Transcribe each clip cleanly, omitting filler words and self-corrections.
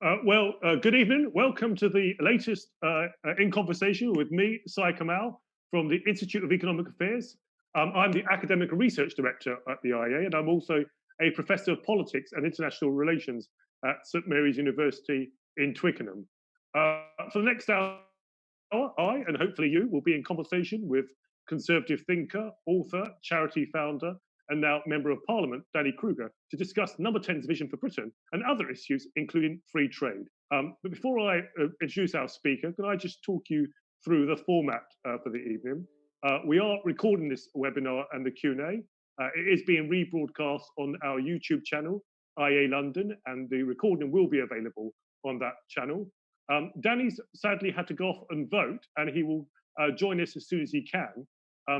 Good evening. Welcome to the latest In Conversation with me, Syed Kamall, from the Institute of Economic Affairs. I'm the Academic Research Director at the IEA, and I'm also a Professor of Politics and International Relations at St Mary's University in Twickenham. For the next hour, I, and hopefully you, will be in conversation with Conservative thinker, author, charity founder, and now Member of Parliament, Danny Kruger, to discuss Number 10's vision for Britain and other issues, including free trade. But before I introduce our speaker, can I just talk you through the format for the evening? We are recording this webinar and the Q&A. It is being rebroadcast on our YouTube channel, IA London, and the recording will be available on that channel. Danny's sadly had to go off and vote, and he will join us as soon as he can.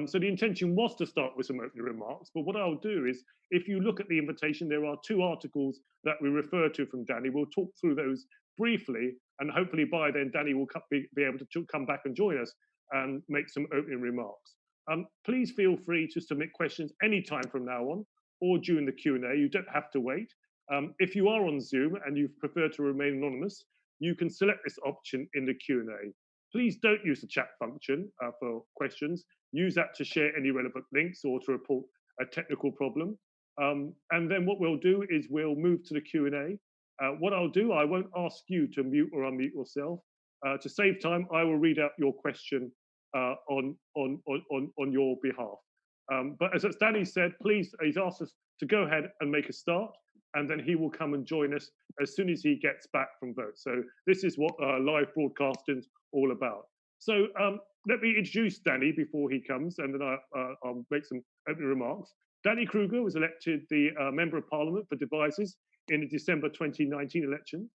So the intention was to start with some opening remarks, but what I'll do is, if you look at the invitation, there are two articles that we refer to from Danny. We'll talk through those briefly, and hopefully by then Danny will be able to come back and join us and make some opening remarks. Please feel free to submit questions anytime from now on, or during the Q&A. You don't have to wait. If you are on Zoom and you prefer to remain anonymous, you can select this option in the Q&A. Please don't use the chat function for questions. Use that to share any relevant links or to report a technical problem. And then what we'll do is we'll move to the Q&A. What I'll do, I won't ask you to mute or unmute yourself. To save time, I will read out your question on your behalf. But as Danny said, please, he's asked us to go ahead and make a start, and then he will come and join us as soon as he gets back from vote. So this is what live broadcasting is all about. So let me introduce Danny before he comes, and then I'll make some opening remarks. Danny Kruger was elected the Member of Parliament for Devizes in the December 2019 election.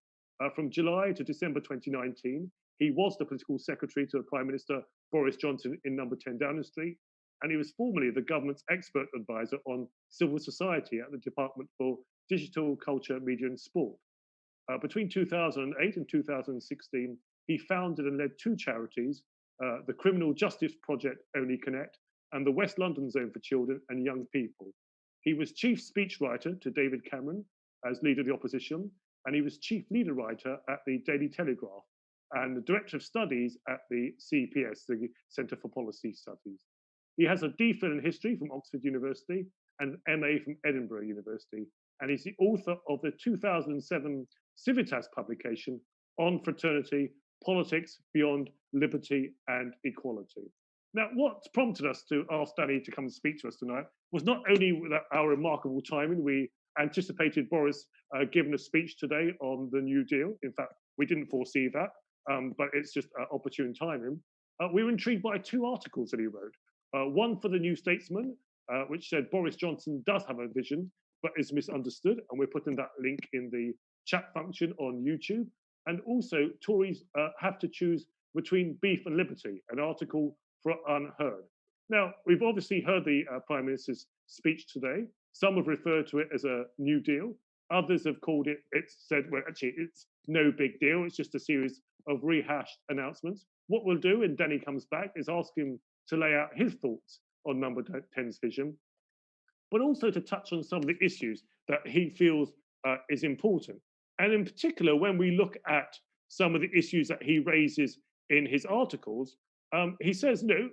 From July to December 2019, he was the political secretary to the Prime Minister Boris Johnson in Number 10 Downing Street, and he was formerly the government's expert advisor on civil society at the Department for Digital, Culture, Media and Sport. Between 2008 and 2016, he founded and led two charities, the Criminal Justice Project Only Connect and the West London Zone for Children and Young People. He was chief speechwriter to David Cameron as leader of the opposition, and he was chief leader writer at the Daily Telegraph and the director of studies at the CPS, the Centre for Policy Studies. He has a DPhil in history from Oxford University and MA from Edinburgh University, and he's the author of the 2007 Civitas publication on fraternity, politics beyond liberty and equality. Now, what prompted us to ask Danny to come and speak to us tonight was not only our remarkable timing. We anticipated Boris giving a speech today on the New Deal. In fact, we didn't foresee that, but it's just opportune timing. We were intrigued by two articles that he wrote. One for the New Statesman, which said Boris Johnson does have a vision, but is misunderstood. And we're putting that link in the chat function on YouTube. And also, Tories have to choose between beef and liberty, an article for Unheard. Now, we've obviously heard the Prime Minister's speech today. Some have referred to it as a New Deal. Others have called it, well, actually, it's no big deal. It's just a series of rehashed announcements. What we'll do when Danny comes back is ask him to lay out his thoughts on Number 10's vision, but also to touch on some of the issues that he feels is important. And in particular, when we look at some of the issues that he raises in his articles, he says, no,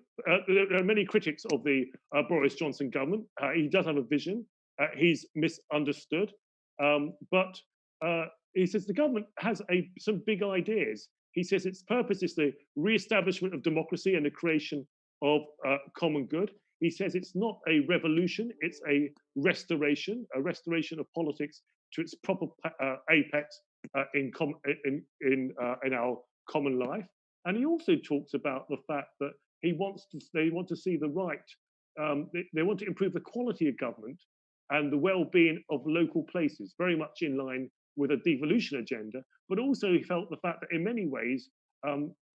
there are many critics of the Boris Johnson government. He does have a vision. He's misunderstood. But he says the government has some big ideas. He says its purpose is the re-establishment of democracy and the creation of common good. He says it's not a revolution, it's a restoration of politics to its proper apex in our common life. And he also talks about the fact that they want to see the right, they want to improve the quality of government and the well-being of local places, very much in line with a devolution agenda. But also he felt the fact that in many ways,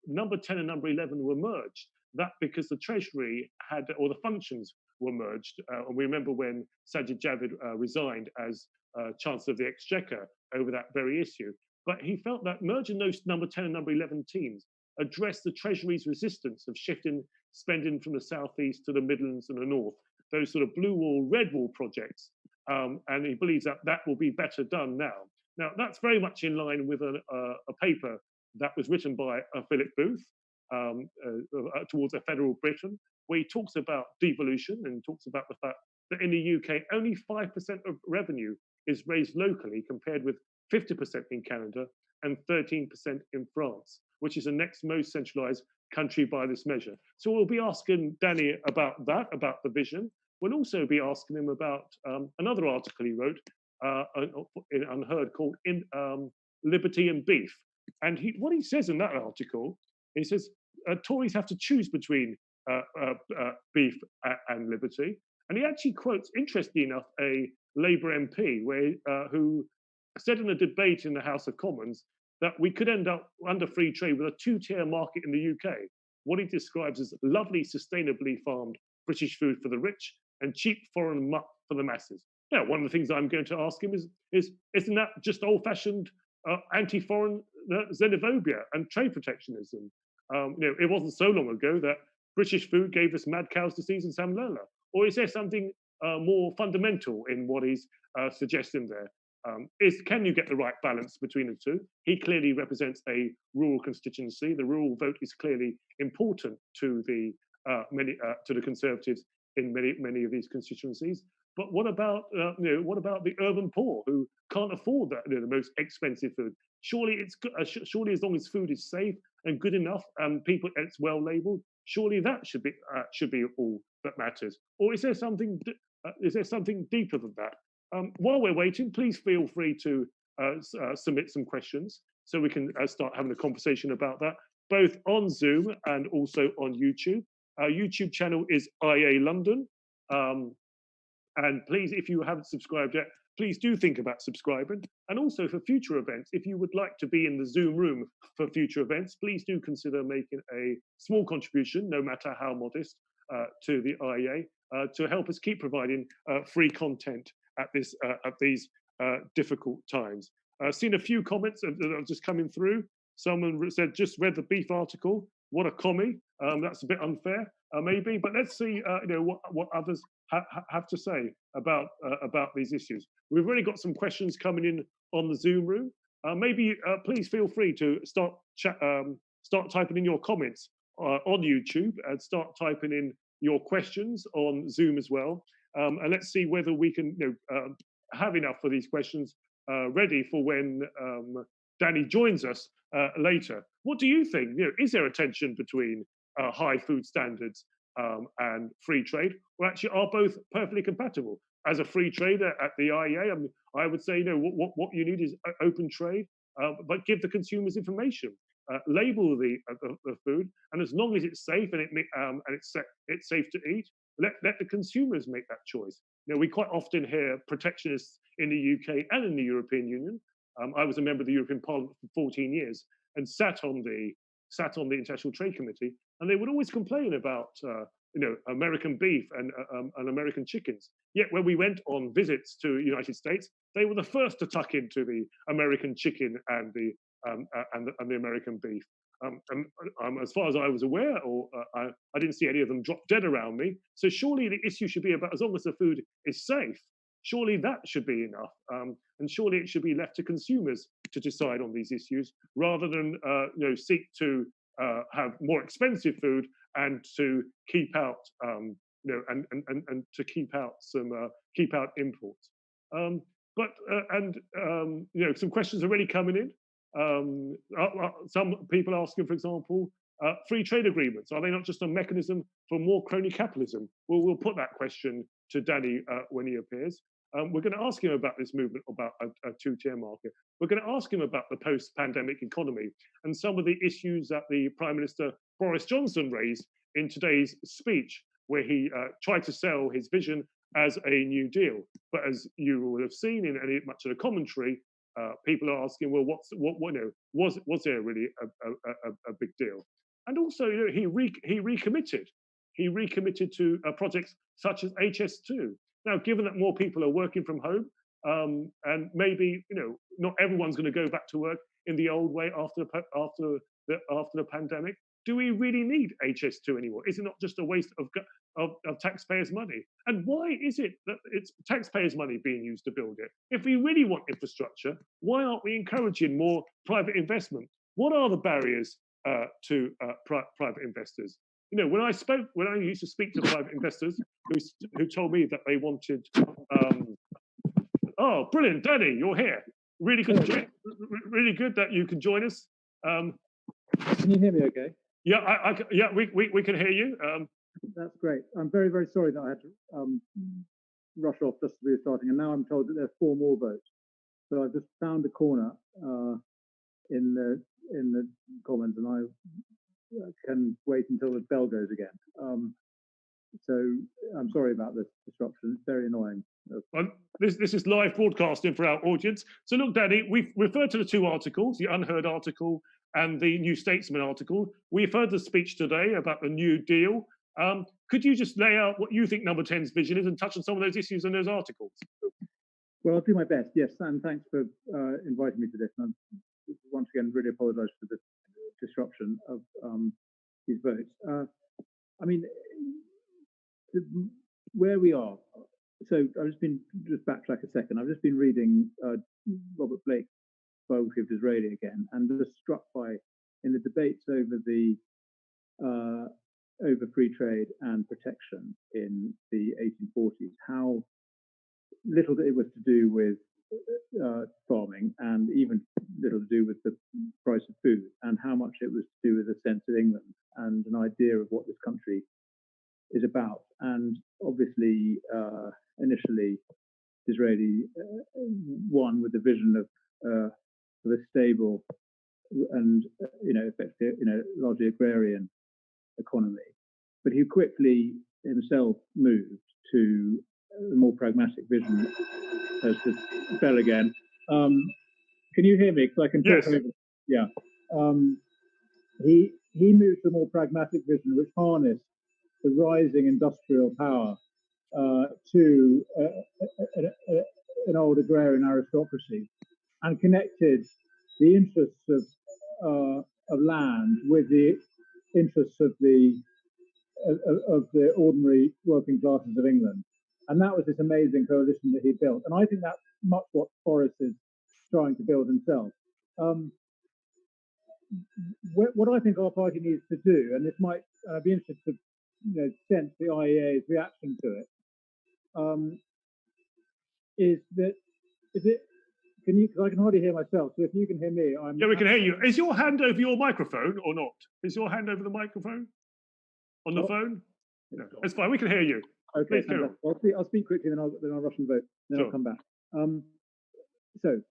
Number 10 and Number 11 were merged. That because the Treasury had, or the functions were merged. And we remember when Sajid Javid resigned as Chancellor of the Exchequer over that very issue. But he felt that merging those Number 10 and Number 11 teams addressed the Treasury's resistance of shifting spending from the southeast to the Midlands and the north, those sort of blue wall, red wall projects. And he believes that that will be better done now. Now, that's very much in line with a paper that was written by Philip Booth towards a federal Britain, where he talks about devolution and talks about the fact that in the UK, only 5% of revenue is raised locally, compared with 50% in Canada and 13% in France, which is the next most centralized country by this measure. So we'll be asking Danny about that, about the vision. We'll also be asking him about another article he wrote in Unheard called Liberty and Beef. And what he says in that article, he says Tories have to choose between beef and liberty. And he actually quotes, interestingly enough, a Labour MP who said in a debate in the House of Commons that we could end up under free trade with a two-tier market in the UK. What he describes as lovely, sustainably farmed British food for the rich and cheap foreign muck for the masses. Now, one of the things I'm going to ask him is isn't that just old-fashioned anti-foreign xenophobia and trade protectionism? It wasn't so long ago that British food gave us mad cow's disease and salmonella. Or is there something more fundamental in what he's suggesting there? Can you get the right balance between the two? He clearly represents a rural constituency. The rural vote is clearly important to the Conservatives in many of these constituencies. But what about the urban poor who can't afford the most expensive food? Surely surely as long as food is safe and good enough and it's well labelled, surely that should be all that matters. Or is there something deeper than that? While we're waiting, please feel free to submit some questions so we can start having a conversation about that, both on Zoom and also on YouTube. Our YouTube channel is IA London. And please, if you haven't subscribed yet, please do think about subscribing. And also for future events, if you would like to be in the Zoom room for future events, please do consider making a small contribution, no matter how modest, to the IEA to help us keep providing free content at these difficult times. I've seen a few comments that are just coming through. Someone said, just read the beef article. What a commie. That's a bit unfair, maybe, but let's see what others have to say about these issues. We've already got some questions coming in on the Zoom room. Maybe please feel free to start typing in your comments on YouTube and start typing in your questions on Zoom as well. And let's see whether we can have enough for these questions ready for when Danny joins us later. What do you think? Is there a tension between high food standards and free trade? Or actually are both perfectly compatible? As a free trader at the IEA, I would say, what you need is open trade, but give the consumers information. Label the food, and as long as it's safe and it's safe to eat, let the consumers make that choice. We quite often hear protectionists in the UK and in the European Union. I was a member of the European Parliament for 14 years and sat on the International Trade Committee, and they would always complain about American beef and American chickens. Yet when we went on visits to the United States, they were the first to tuck into the American chicken and the American beef. As far as I was aware, I didn't see any of them drop dead around me. So surely the issue should be about, as long as the food is safe, surely that should be enough. And surely it should be left to consumers to decide on these issues, rather than seek to have more expensive food and to keep out and to keep out imports. Some questions are already coming in. Some people asking, for example, free trade agreements, are they not just a mechanism for more crony capitalism? We'll put that question to Danny when he appears. We're going to ask him about this movement about a two-tier market. We're going to ask him about the post-pandemic economy and some of the issues that the Prime Minister Boris Johnson raised in today's speech, where he tried to sell his vision as a New Deal. But as you will have seen in much of the commentary, people are asking, well, was there really a big deal? And also, he recommitted. He recommitted to projects such as HS2. Now, given that more people are working from home, and maybe not everyone's going to go back to work in the old way after the pandemic, do we really need HS2 anymore? Is it not just a waste of taxpayers' money? And why is it that it's taxpayers' money being used to build it? If we really want infrastructure, why aren't we encouraging more private investment? What are the barriers to private investors? You know, when I used to speak to private investors who told me that they wanted, oh, brilliant, Danny, you're here. Really good, really good that you can join us. Can you hear me okay? Yeah, yeah, we can hear you. That's great. I'm very, very sorry that I had to rush off just as we were starting, and now I'm told that there's 4 more votes. So I've just found a corner in the comments, and I can wait until the bell goes again. So I'm sorry about this disruption. It's very annoying. This is live broadcasting for our audience. So look, Danny, we've referred to the 2 articles, the Unheard article and the New Statesman article. We've heard the speech today about the New Deal. Could you just lay out what you think Number 10's vision is and touch on some of those issues in those articles? Well, I'll do my best, yes, and thanks for inviting me to this. And once again, really apologise for the disruption of these votes. I mean, where we are. So I've just backtrack a second. I've just been reading Robert Blake's biography of Disraeli again, and was struck by, in the debates over free trade and protection in the 1840s, how little it was to do with farming, and even little to do with the price of food, and how much it was to do with a sense of England and an idea of what this country is about. And obviously, initially, Disraeli won with the vision of a stable and effectively, largely agrarian economy. But he quickly himself moved to a more pragmatic vision. There's this bell again. Can you hear me? Because I can talk over. Yeah. He moved to a more pragmatic vision, which harnessed the rising industrial power to an old agrarian aristocracy, and connected the interests of land with the interests of the ordinary working classes of England. And that was this amazing coalition that he built. And I think that's much what Boris is trying to build himself. What I think our party needs to do, and this might be interested to sense the IEA's reaction to it, is that can you? Because I can hardly hear myself. So if you can hear me, yeah, we can hear you. Is your hand over your microphone or not? Is your hand over the microphone on the phone? No, it's fine. We can hear you. Okay, I'll speak quickly, then I'll rush and vote. Then I'll come back. So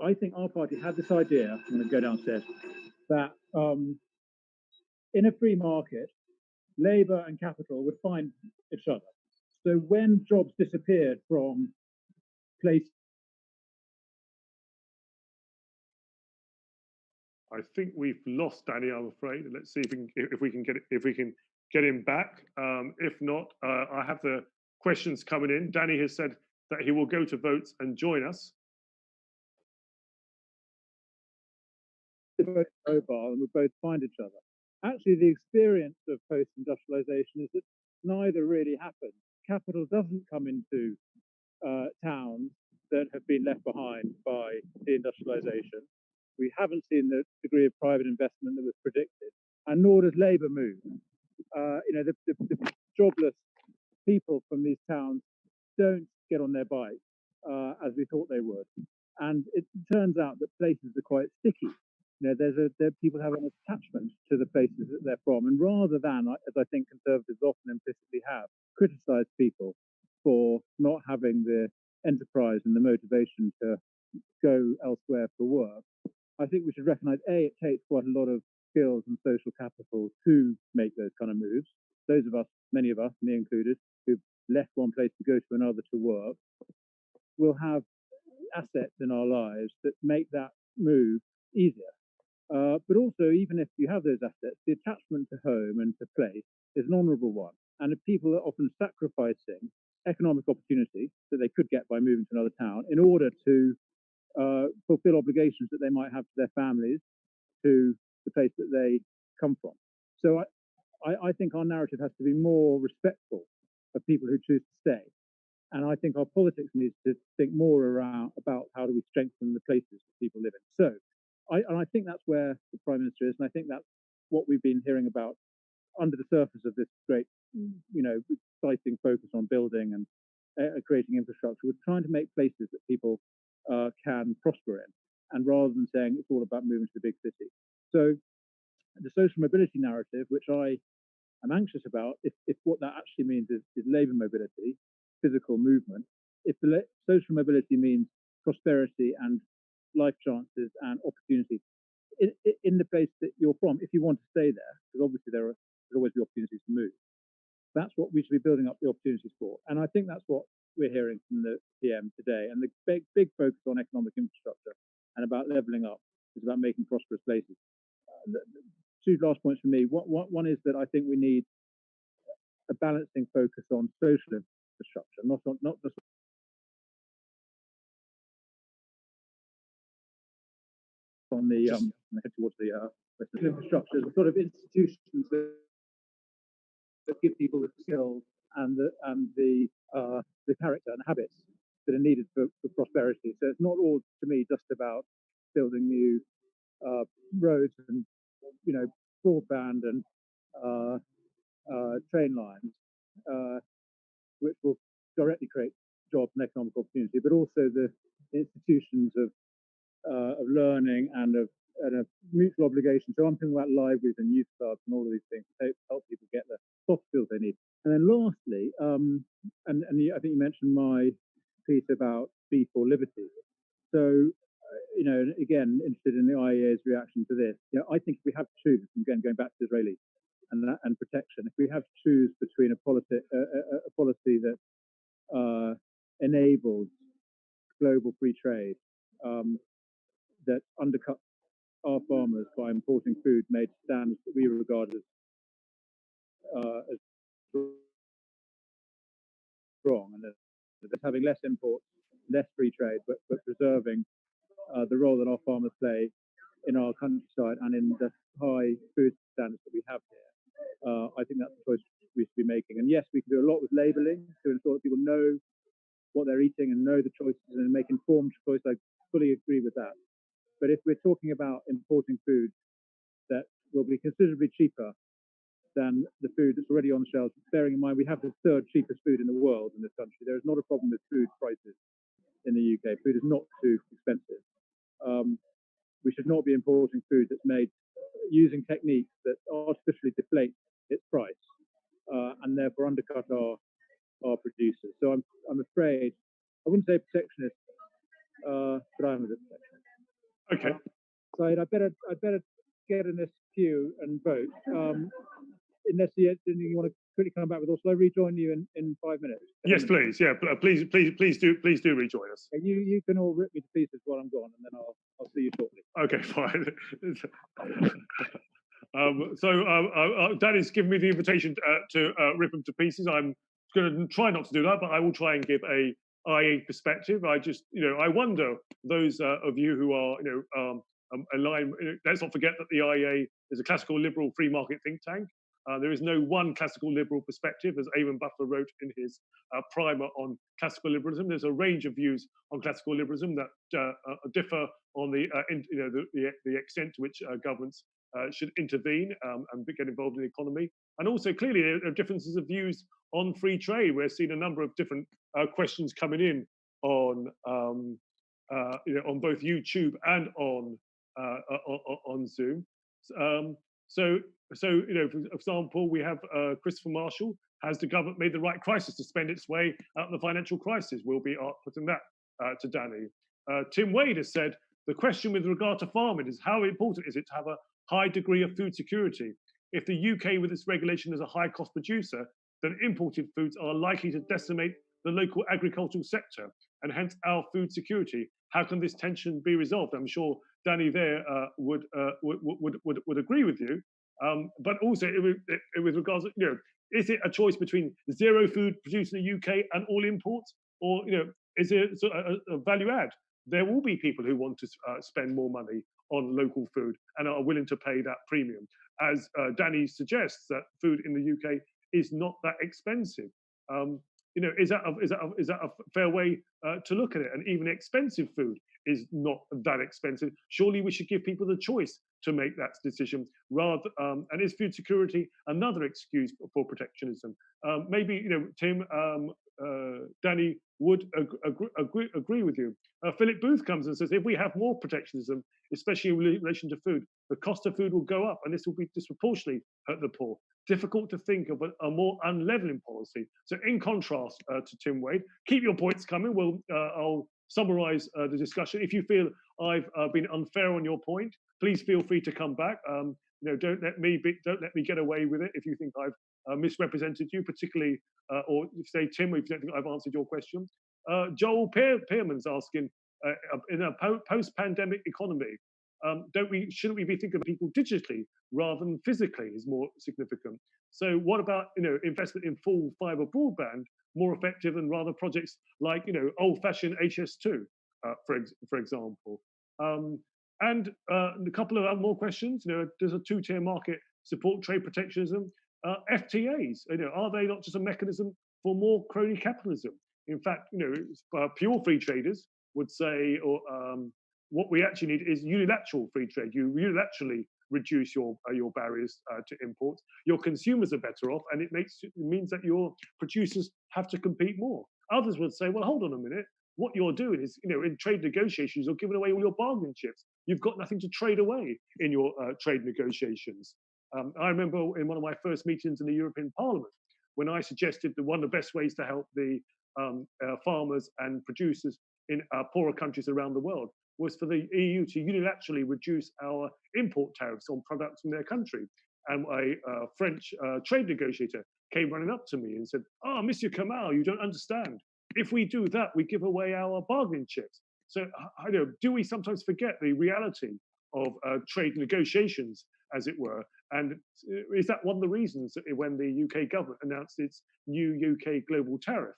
I think our party had this idea. I'm going to go downstairs. That in a free market, labour and capital would find each other. So when jobs disappeared from places, I think we've lost Danny, I'm afraid. Let's see if we can get him back. If not, I have the questions coming in. Danny has said that he will go to votes and join us. Both mobile and would both find each other. Actually, the experience of post-industrialization is that neither really happened. Capital doesn't come into towns that have been left behind by deindustrialization. We haven't seen the degree of private investment that was predicted, and nor does labour move. The jobless people from these towns don't get on their bikes as we thought they would, and it turns out that places are quite sticky. People have an attachment to the places that they're from, and rather than, as I think conservatives often implicitly have, criticise people for not having the enterprise and the motivation to go elsewhere for work, I think we should recognise, it takes quite a lot of skills and social capital to make those kind of moves. Those of us, many of us, me included, who've left one place to go to another to work, will have assets in our lives that make that move easier. But also, even if you have those assets, the attachment to home and to place is an honourable one. And if people are often sacrificing economic opportunity that they could get by moving to another town in order to fulfill obligations that they might have to their families, to the place that they come from. So I think our narrative has to be more respectful of people who choose to stay. And I think our politics needs to think more about how do we strengthen the places that people live in. So I think that's where the Prime Minister is, and I think that's what we've been hearing about under the surface of this great, exciting focus on building and creating infrastructure. We're trying to make places that people can prosper in, and rather than saying it's all about moving to the big city. So the social mobility narrative, which I am anxious about, if what that actually means is labour mobility, physical movement, if the social mobility means prosperity and life chances and opportunities in the place that you're from, if you want to stay there, because obviously there'll always be opportunities to move, that's what we should be building up the opportunities for. And I think that's what we're hearing from the PM today. And the big focus on economic infrastructure and about levelling up is about making prosperous places. Two last points for me. One is that I think we need a balancing focus on social infrastructure, not just on the head towards the infrastructure, the sort of institutions that give people the skills and the character and habits that are needed for prosperity. So it's not all, to me, just about building new roads and broadband and train lines, which will directly create jobs and economic opportunity, but also the institutions of learning and of mutual obligation. So I'm thinking about libraries and youth clubs and all of these things to help people get the soft skills they need. And then lastly, and I think you mentioned my piece about Fee for Liberty. So, again, interested in the IEA's reaction to this. I think if we have to choose, again, going back to Israeli and protection, if we have to choose between a policy that enables global free trade, that undercuts our farmers by importing food made to standards that we regard as wrong, and that having less imports, less free trade, but preserving the role that our farmers play in our countryside and in the high food standards that we have here. I think that's the choice we should be making. And yes, we can do a lot with labelling to ensure that people know what they're eating and know the choices and make informed choices. I fully agree with that. But if we're talking about importing food that will be considerably cheaper than the food that's already on the shelves, bearing in mind we have the third cheapest food in the world in this country, there is not a problem with food prices in the UK. Food is not too expensive. We should not be importing food that's made using techniques that artificially deflate its price and therefore undercut our producers. So I'm afraid, I wouldn't say protectionist, but I'm a bit protectionist. Okay. So I better get in this queue and vote. Unless you want to quickly come back with us, will I rejoin you in 5 minutes? Yes, please. Yeah, please do rejoin us. You can all rip me to pieces while I'm gone, and then I'll see you shortly. Okay, fine. Danny's given me the invitation to rip them to pieces. I'm going to try not to do that, but I will try and give a IEA perspective. I just, I wonder, those of you who are, aligned, let's not forget that the IEA is a classical liberal free market think tank. There is no one classical liberal perspective, as Avon Butler wrote in his primer on classical liberalism. There's a range of views on classical liberalism that differ on the extent to which governments should intervene and get involved in the economy. And also, clearly, there are differences of views on free trade. We're seeing a number of different questions coming in on both YouTube and on Zoom. So, for example, we have Christopher Marshall. Has the government made the right crisis to spend its way out of the financial crisis? We'll be putting that to Danny. Tim Wade has said, the question with regard to farming is how important is it to have a high degree of food security? If the UK with its regulation is a high cost producer, then imported foods are likely to decimate the local agricultural sector and hence our food security. How can this tension be resolved? I'm sure Danny there would agree with you. But also with regards to, is it a choice between zero food produced in the UK and all imports? Or, is it a value add? There will be people who want to spend more money on local food and are willing to pay that premium. as Danny suggests, that food in the UK is not that expensive. Is that a fair way to look at it? And even expensive food is not that expensive. Surely we should give people the choice to make that decision rather. And is food security another excuse for protectionism? Maybe Tim, Danny would agree with you. Philip Booth comes and says, if we have more protectionism, especially in relation to food, the cost of food will go up, and this will be disproportionately hurt the poor. Difficult to think of a more unleveling policy. So, in contrast to Tim Wade, keep your points coming. I'll summarise the discussion. If you feel I've been unfair on your point, please feel free to come back. Don't let me get away with it if you think I've misrepresented you, particularly, or say Tim, if you don't think I've answered your question. Joel Pearman's asking, in a post-pandemic economy, shouldn't we be thinking of people digitally rather than physically is more significant? So what about investment in full fibre broadband more effective than rather projects like old-fashioned HS2, for example? And a couple of more questions. Does a two-tier market support trade protectionism? FTAs, are they not just a mechanism for more crony capitalism? In fact, pure free traders would say, or what we actually need is unilateral free trade. You unilaterally reduce your barriers to imports. Your consumers are better off, and it means that your producers have to compete more. Others would say, well, hold on a minute. What you're doing is, in trade negotiations, you're giving away all your bargaining chips. You've got nothing to trade away in your trade negotiations. I remember in one of my first meetings in the European Parliament, when I suggested that one of the best ways to help the farmers and producers in poorer countries around the world was for the EU to unilaterally reduce our import tariffs on products from their country. And a French trade negotiator came running up to me and said, Mr Kamall, you don't understand. If we do that, we give away our bargaining chips. So, do we sometimes forget the reality of trade negotiations, as it were? And is that one of the reasons that when the UK government announced its new UK global tariff,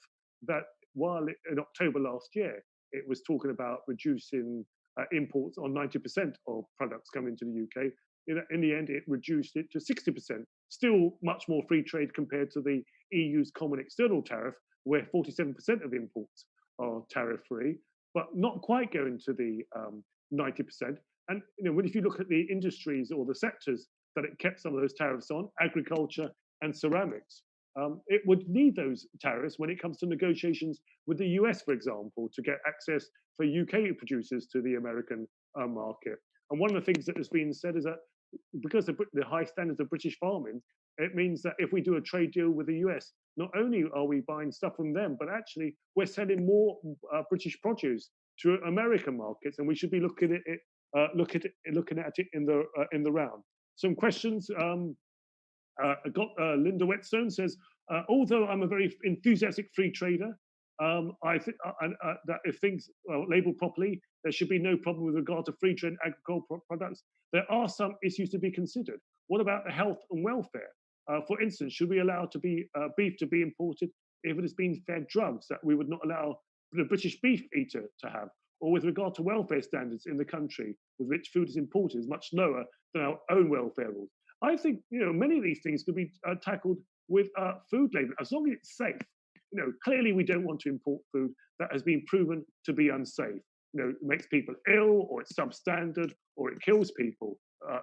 that while in October last year, it was talking about reducing imports on 90% of products coming to the UK, in the end, it reduced it to 60%. Still much more free trade compared to the EU's common external tariff, where 47% of imports are tariff-free, but not quite going to the 90%. And if you look at the industries or the sectors that it kept some of those tariffs on, agriculture and ceramics, it would need those tariffs when it comes to negotiations with the US, for example, to get access for UK producers to the American market. And one of the things that has been said is that because of the high standards of British farming, it means that if we do a trade deal with the US, not only are we buying stuff from them, but actually we're selling more British produce to American markets, and we should be looking at it in the round. Some questions. Linda Whetstone says, although I'm a very enthusiastic free trader, I think that if things are labelled properly, there should be no problem with regard to free trade agricultural products. There are some issues to be considered. What about the health and welfare? For instance, should we allow beef to be imported if it has been fed drugs that we would not allow the British beef eater to have? Or with regard to welfare standards in the country with which food is imported is much lower than our own welfare rules. I think many of these things could be tackled with food labelling, as long as it's safe. Clearly we don't want to import food that has been proven to be unsafe. It makes people ill, or it's substandard, or it kills people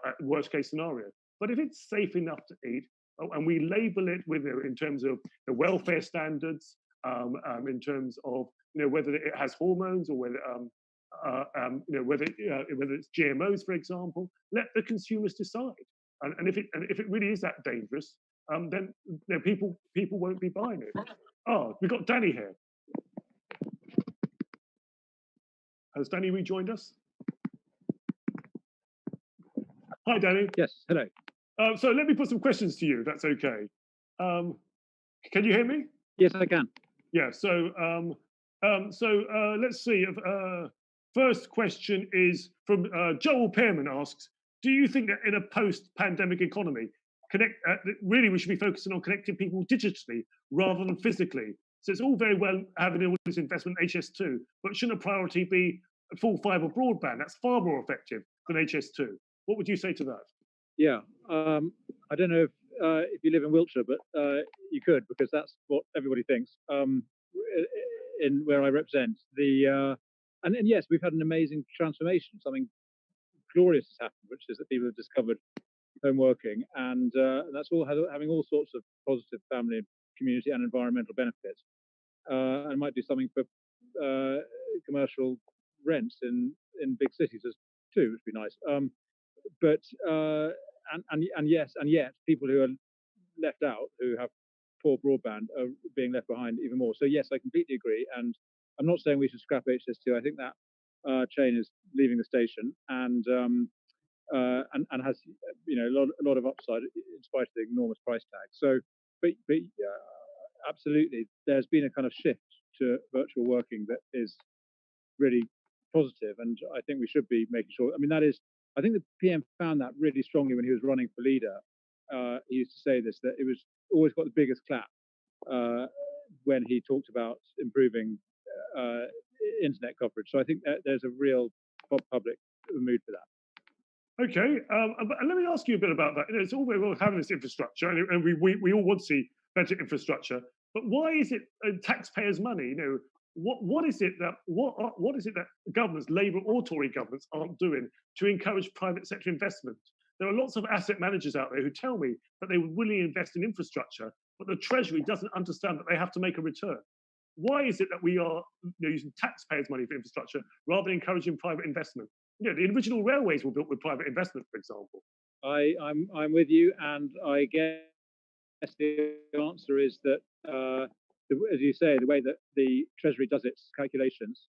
at worst case scenario. But if it's safe enough to eat, and we label it with in terms of the welfare standards, in terms of whether it has hormones or whether whether it's GMOs, for example, let the consumers decide. And if it really is that dangerous, then people won't be buying it. Oh, we've got Danny here. Has Danny rejoined us? Hi, Danny. Yes, hello. So let me put some questions to you, if that's okay. Can you hear me? Yes, I can. Yeah, so let's see. First question is from Joel Pearman asks, do you think that in a post-pandemic economy, really we should be focusing on connecting people digitally rather than physically? So it's all very well having all this investment in HS2, but shouldn't a priority be full fibre broadband? That's far more effective than HS2. What would you say to that? Yeah, I don't know if you live in Wiltshire, but you could, because that's what everybody thinks. In where I represent and yes, we've had an amazing transformation. Something glorious has happened, which is that people have discovered home working, and that's all having all sorts of positive family, community, and environmental benefits. And might do something for commercial rents in big cities as too, which would be nice. But yes, and yet people who are left out, who have poor broadband, are being left behind even more. So yes, I completely agree, and I'm not saying we should scrap HS2. I think that train is leaving the station, and has a lot of upside in spite of the enormous price tag. So, but absolutely, there's been a kind of shift to virtual working that is really positive, and I think we should be making sure. I mean, that is, I think the PM found that really strongly when he was running for leader. He used to say this, that it was always got the biggest clap when he talked about improving internet coverage. So I think that there's a real public mood for that. Okay, but let me ask you a bit about that. It's all very well having this infrastructure, and we all want to see better infrastructure. But why is it taxpayers' money? What is it that governments, Labour or Tory governments, aren't doing to encourage private sector investment? There are lots of asset managers out there who tell me that they would willingly invest in infrastructure, but the Treasury doesn't understand that they have to make a return. Why is it that we are using taxpayers' money for infrastructure rather than encouraging private investment? The original railways were built with private investment, for example. I'm with you, and I guess the answer is that, as you say, the way that the Treasury does its calculations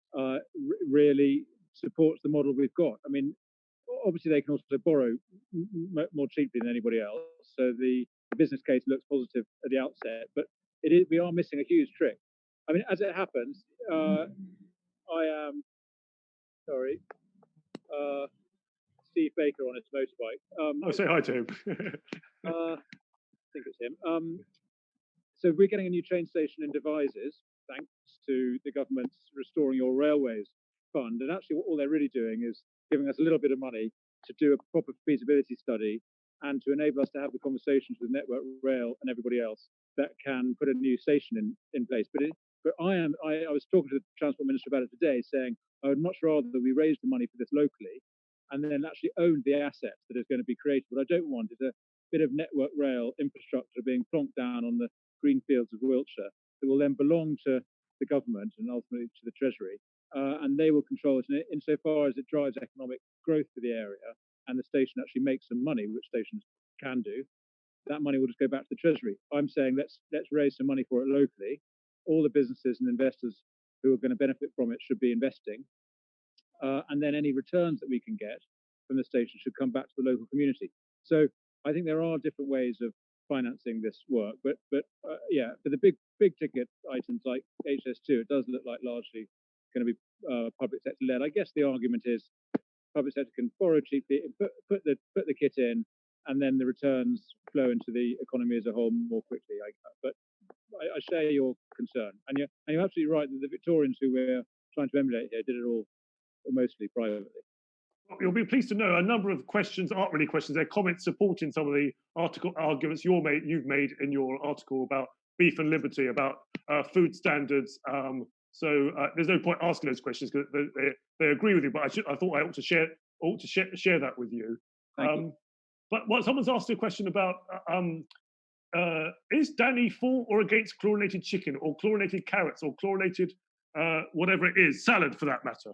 really supports the model we've got. I mean, obviously they can also borrow more cheaply than anybody else, so the business case looks positive at the outset, but we are missing a huge trick. I mean, as it happens, I am sorry. Steve Baker on his motorbike. Say hi to him. I think it's him. So we're getting a new train station in Devizes, thanks to the government's Restoring Your Railways fund. And actually, all they're really doing is giving us a little bit of money to do a proper feasibility study and to enable us to have the conversations with Network Rail and everybody else that can put a new station in place. But I was talking to the Transport Minister about it today, saying I would much rather that we raise the money for this locally and then actually own the assets that is going to be created. What I don't want is a bit of Network Rail infrastructure being plonked down on the green fields of Wiltshire that will then belong to the government and ultimately to the Treasury. And they will control it insofar as it drives economic growth for the area and the station actually makes some money, which stations can do. That money will just go back to the Treasury. I'm saying let's raise some money for it locally. All the businesses and investors who are going to benefit from it should be investing. And then any returns that we can get from the station should come back to the local community. So I think there are different ways of financing this work, but yeah, for the big ticket items like HS2, it does look like largely going to be public sector led. I guess the argument is public sector can borrow cheaply, put the kit in, and then the returns flow into the economy as a whole more quickly. But I share your concern, and you're absolutely right that the Victorians who we're trying to emulate here did it all mostly privately. You'll be pleased to know a number of questions aren't really questions, they're comments supporting some of the arguments you've made in your article about beef and liberty, about food standards. So there's no point asking those questions because they agree with you, but I thought I ought to share that with you. But someone's asked a question about is Danny for or against chlorinated chicken or chlorinated carrots or chlorinated whatever it is, salad for that matter?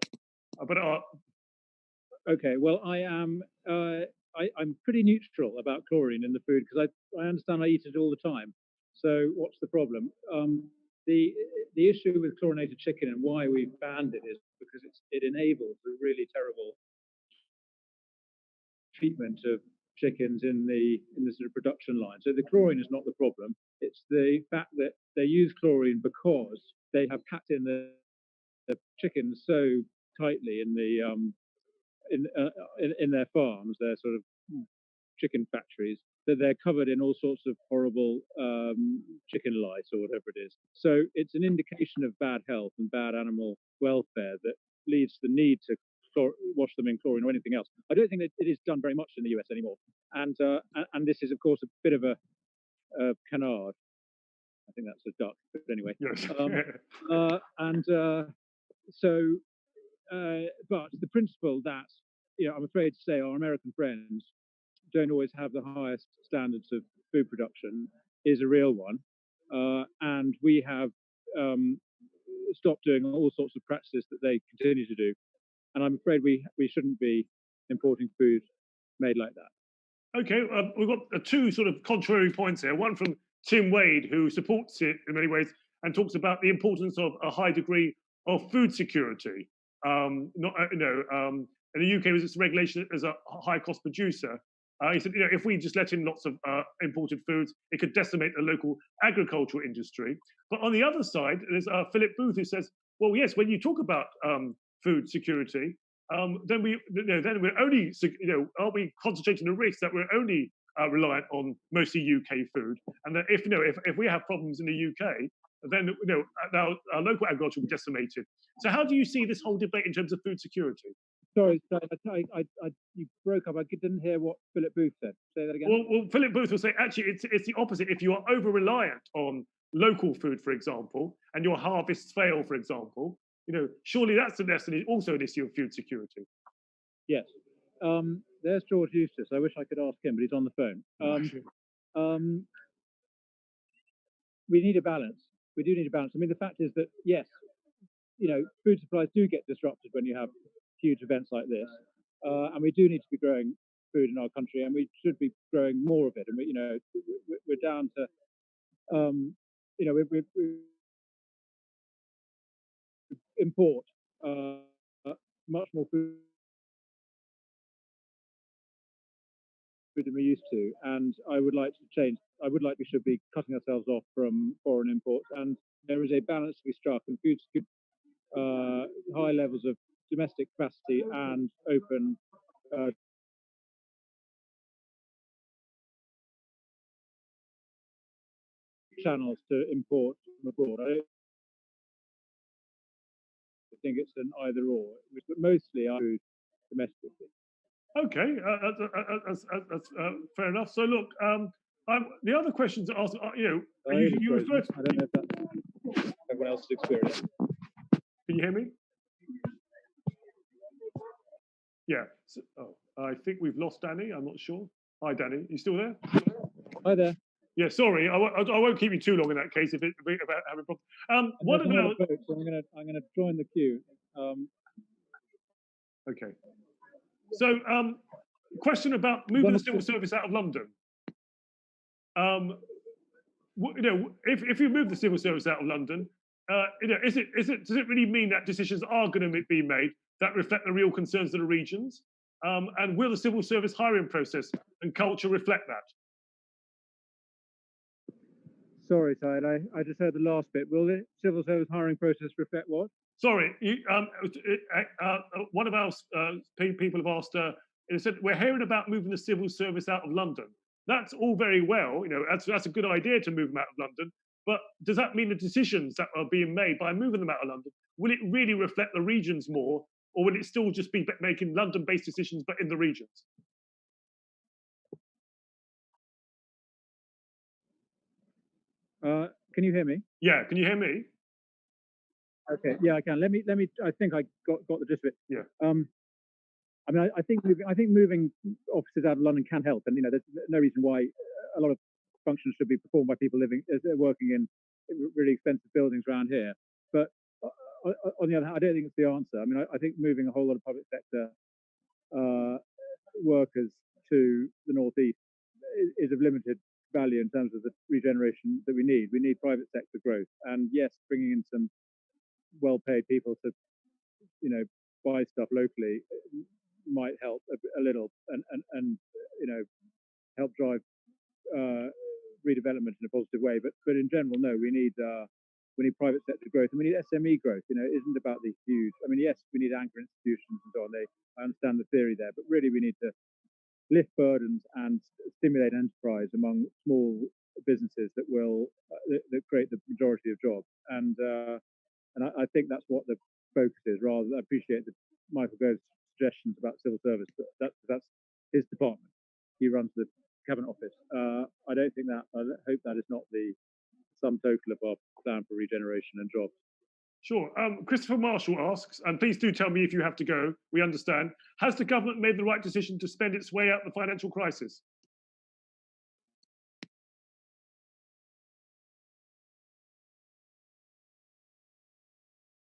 Okay, well, I am. I'm pretty neutral about chlorine in the food because I understand I eat it all the time. So what's the problem? The issue with chlorinated chicken and why we've banned it is because it enables a really terrible treatment of chickens in the sort of production line. So the chlorine is not the problem. It's the fact that they use chlorine because they have packed in the chickens so tightly in the in their farms, their sort of chicken factories, that they're covered in all sorts of horrible chicken lice or whatever it is. So it's an indication of bad health and bad animal welfare that leads to the need to wash them in chlorine or anything else. I don't think that it is done very much in the US anymore. And this is, of course, a bit of a canard. I think that's a duck, but anyway. Yes. But the principle that, I'm afraid to say our American friends don't always have the highest standards of food production is a real one. And we have stopped doing all sorts of practices that they continue to do. And I'm afraid we shouldn't be importing food made like that. Okay, we've got two sort of contrary points here. One from Tim Wade, who supports it in many ways and talks about the importance of a high degree of food security. In the UK, was its regulation as a high-cost producer. He said, if we just let in lots of imported foods, it could decimate the local agricultural industry. But on the other side, there's Philip Booth, who says, well, yes, when you talk about food security, then we're only, are we concentrating the risk that we're only reliant on mostly UK food, and that if we have problems in the UK, then our local agriculture will be decimated. So how do you see this whole debate in terms of food security? Sorry, you broke up. I didn't hear what Philip Booth said. Say that again. Well, Philip Booth will say actually it's the opposite. If you are over reliant on local food, for example, and your harvests fail, for example, surely that's also an issue of food security. Yes. There's George Eustace. I wish I could ask him, but he's on the phone. We need a balance. We do need a balance. I mean, the fact is that, yes, food supplies do get disrupted when you have huge events like this. And we do need to be growing food in our country, and we should be growing more of it. And we're down to, we import much more food than we used to, and I would like to change. We should be cutting ourselves off from foreign imports, and there is a balance to be struck, and food high levels of domestic capacity and open channels to import from abroad. I don't think it's an either or, but mostly our food domestically. Okay, that's fair enough. So look, the other questions to ask, you referred to. I don't know if that's everyone else's experience. Can you hear me? Yeah. So, I think we've lost Danny. I'm not sure. Hi, Danny. You still there? Hi there. Yeah. Sorry, I won't keep you too long in that case if about having problems. What about? So I'm gonna join the queue. Okay. So, question about moving the civil service out of London. If you move the civil service out of London, does it really mean that decisions are going to be made that reflect the real concerns of the regions? And will the civil service hiring process and culture reflect that? Sorry, Syed, I just heard the last bit. Will the civil service hiring process reflect what? Sorry, one of our people have asked. It said we're hearing about moving the civil service out of London. That's all very well, that's a good idea to move them out of London. But does that mean the decisions that are being made by moving them out of London, will it really reflect the regions more, or will it still just be making London-based decisions but in the regions? Can you hear me? Yeah, can you hear me? Okay, yeah, I can. Let me. I think I got the gist of it. Yeah. I mean, I think moving offices out of London can help, and there's no reason why a lot of functions should be performed by people working in really expensive buildings around here. But on the other hand, I don't think it's the answer. I mean, I think moving a whole lot of public sector workers to the northeast is of limited value in terms of the regeneration that we need. We need private sector growth, and yes, bringing in some well-paid people to buy stuff locally might help a little and help drive redevelopment in a positive way. But in general, no, we need private sector growth, and we need SME growth. It isn't about these huge. I mean, yes, we need anchor institutions and so on. I understand the theory there, but really we need to lift burdens and stimulate enterprise among small businesses that will that create the majority of jobs. And I think that's what the focus is. Rather, I appreciate that Michael goes suggestions about civil service, but that's his department. He runs the cabinet office. I don't think that. I hope that is not the sum total of our plan for regeneration and jobs. Sure. Christopher Marshall asks, and please do tell me if you have to go, we understand, has the government made the right decision to spend its way out of the financial crisis?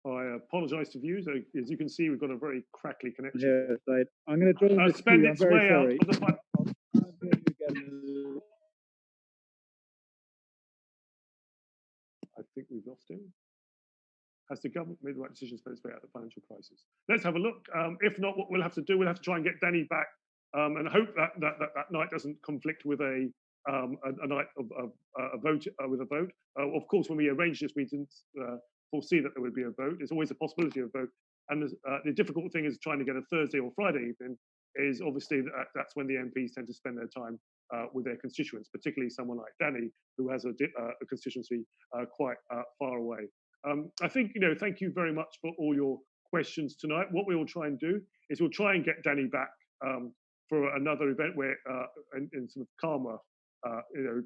I apologise to viewers. As you can see, we've got a very crackly connection. Yes, I'm going to join this spend queue. its way out of the I think we've lost him. Has the government made the right decision to spend its way out of the financial crisis? Let's have a look. If not, what we'll have to do, we'll have to try and get Danny back and hope that night doesn't conflict with a night of a vote with a vote. Of course, when we arranged this, we didn't foresee that there would be a vote. There's always a possibility of a vote. And the difficult thing is trying to get a Thursday or Friday evening is obviously that's when the MPs tend to spend their time with their constituents, particularly someone like Danny, who has a constituency quite far away. I think, thank you very much for all your questions tonight. What we will try and do is we'll try and get Danny back for another event where in sort of calmer,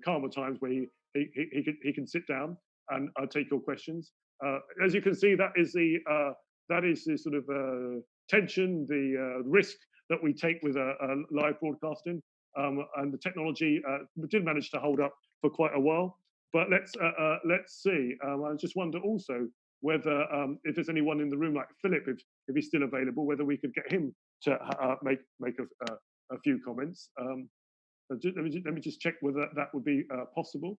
calmer times where he can sit down and take your questions. As you can see, that is the sort of tension, the risk that we take with live broadcasting, and the technology did manage to hold up for quite a while. But let's see. I just wonder also whether if there's anyone in the room like Philip, if he's still available, whether we could get him to make a few comments. Let me just check whether that would be possible.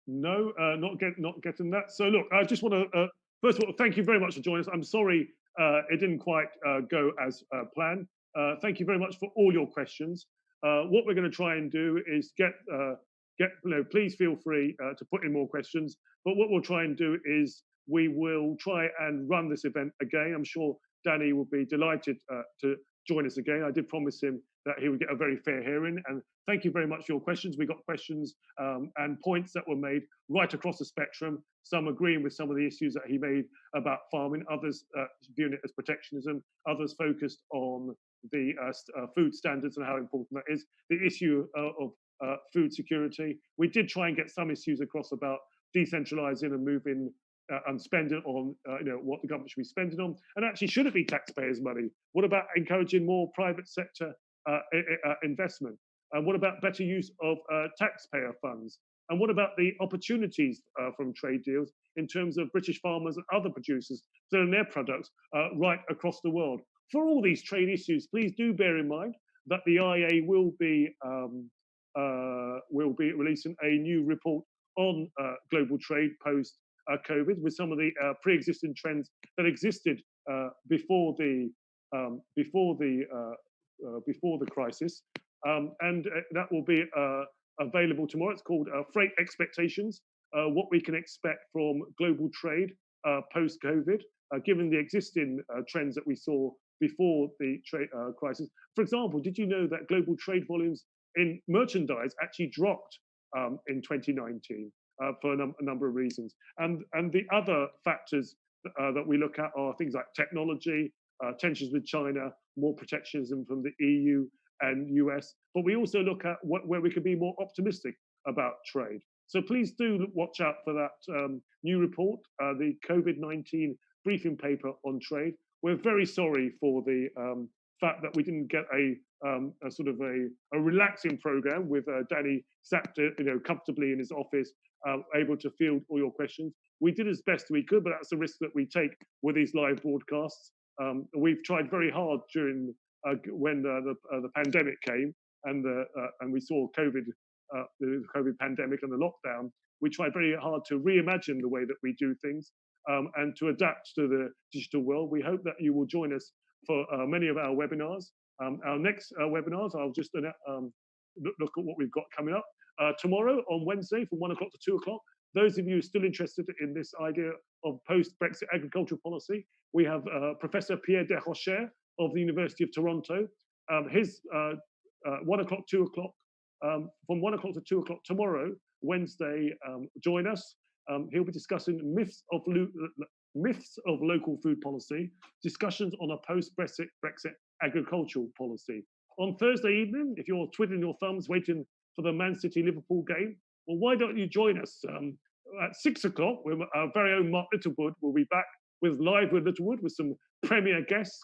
No, not getting that. So look, I just want to first of all thank you very much for joining us. I'm sorry it didn't quite go as planned. Thank you very much for all your questions. What we're going to try and do is please feel free to put in more questions. But what we'll try and do is we will try and run this event again. I'm sure Danny will be delighted to join us again. I did promise him that he would get a very fair hearing. And thank you very much for your questions. We got questions and points that were made right across the spectrum, some agreeing with some of the issues that he made about farming, others viewing it as protectionism, others focused on the food standards and how important that is, the issue of food security. We did try and get some issues across about decentralizing and moving and spending on what the government should be spending on, and actually should it be taxpayers' money? What about encouraging more private sector investment? And what about better use of taxpayer funds? And what about the opportunities from trade deals in terms of British farmers and other producers selling their products right across the world? For all these trade issues, please do bear in mind that the IA will be releasing a new report on global trade post COVID, with some of the pre-existing trends that existed before the crisis, and that will be available tomorrow. It's called Freight Expectations: What we can expect from global trade post-COVID, given the existing trends that we saw before the trade crisis. For example, did you know that global trade volumes in merchandise actually dropped in 2019? For a number of reasons, and the other factors that we look at are things like technology, tensions with China, more protectionism from the EU and US. But we also look at where we can be more optimistic about trade. So please do watch out for that new report, the COVID-19 briefing paper on trade. We're very sorry for the fact that we didn't get a sort of a relaxing program with Danny sat comfortably in his office, able to field all your questions. We did as best we could, but that's the risk that we take with these live broadcasts. We've tried very hard during when the pandemic came and we saw COVID, the COVID pandemic and the lockdown. We tried very hard to reimagine the way that we do things and to adapt to the digital world. We hope that you will join us for many of our webinars. Our next webinars, I'll just look at what we've got coming up. Tomorrow on Wednesday from 1 o'clock to 2 o'clock, those of you still interested in this idea of post-Brexit agricultural policy, we have Professor Pierre Desrochers of the University of Toronto. His 1 o'clock, 2 o'clock, from 1 o'clock to 2 o'clock tomorrow, Wednesday join us. He'll be discussing myths of local food policy, discussions on a post-Brexit agricultural policy. On Thursday evening, if you're twiddling your thumbs waiting for the Man City-Liverpool game, well, why don't you join us at 6 o'clock? Our very own Mark Littlewood will be back with Live with Littlewood with some premier guests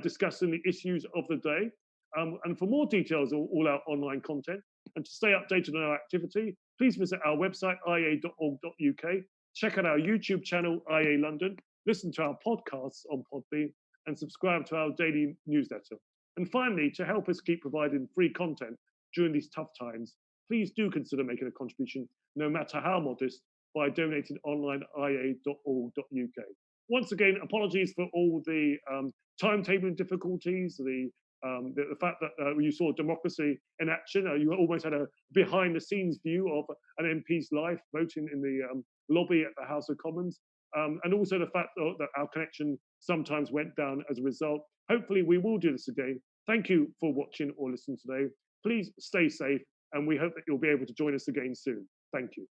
discussing the issues of the day. And for more details of all our online content and to stay updated on our activity, please visit our website, ia.org.uk, check out our YouTube channel, IA London, listen to our podcasts on Podbean, and subscribe to our daily newsletter. And finally, to help us keep providing free content during these tough times, please do consider making a contribution, no matter how modest, by donating online ia.org.uk. Once again, apologies for all the timetabling difficulties, the fact that you saw democracy in action. You almost had a behind-the-scenes view of an MP's life voting in the lobby at the House of Commons, and also the fact that our connection sometimes went down as a result. Hopefully, we will do this again. Thank you for watching or listening today. Please stay safe, and we hope that you'll be able to join us again soon. Thank you.